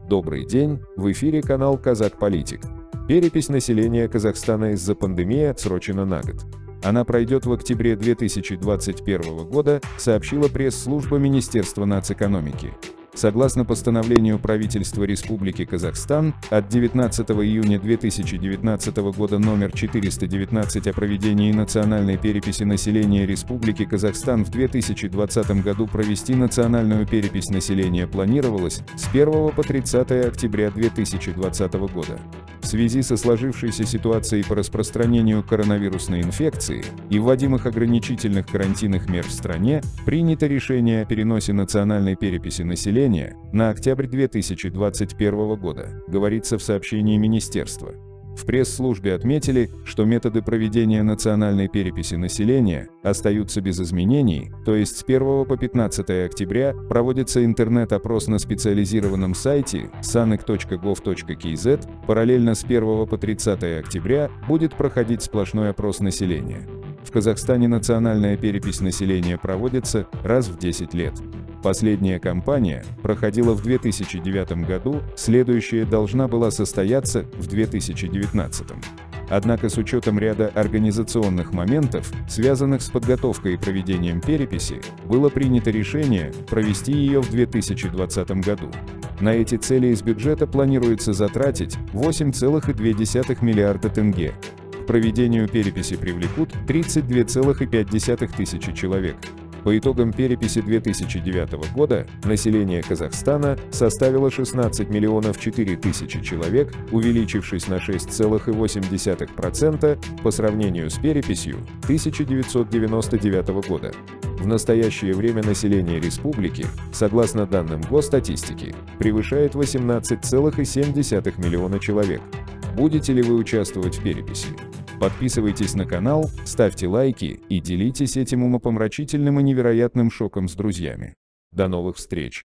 Добрый день, в эфире канал Казак Политик. Перепись населения Казахстана из-за пандемии отсрочена на год. Она пройдет в октябре 2021 года, сообщила пресс-служба Министерства нацэкономики. Согласно постановлению правительства Республики Казахстан от 19 июня 2019 года номер 419 о проведении национальной переписи населения Республики Казахстан в 2020 году провести национальную перепись населения планировалось с 1 по 30 октября 2020 года. В связи со сложившейся ситуацией по распространению коронавирусной инфекции и вводимых ограничительных карантинных мер в стране, принято решение о переносе национальной переписи населения на октябрь 2021 года, говорится в сообщении Министерства. В пресс-службе отметили, что методы проведения национальной переписи населения остаются без изменений, то есть с 1 по 15 октября проводится интернет-опрос на специализированном сайте sanek.gov.kz, параллельно с 1 по 30 октября будет проходить сплошной опрос населения. В Казахстане национальная перепись населения проводится раз в 10 лет. Последняя кампания проходила в 2009 году, следующая должна была состояться в 2019. Однако с учетом ряда организационных моментов, связанных с подготовкой и проведением переписи, было принято решение провести ее в 2020 году. На эти цели из бюджета планируется затратить 8,2 миллиарда тенге. К проведению переписи привлекут 32,5 тысячи человек. По итогам переписи 2009 года население Казахстана составило 16 миллионов 4 тысячи человек, увеличившись на 6,8% по сравнению с переписью 1999 года. В настоящее время население республики, согласно данным госстатистики, превышает 18,7 миллиона человек. Будете ли вы участвовать в переписи? Подписывайтесь на канал, ставьте лайки и делитесь этим умопомрачительным и невероятным шоком с друзьями. До новых встреч!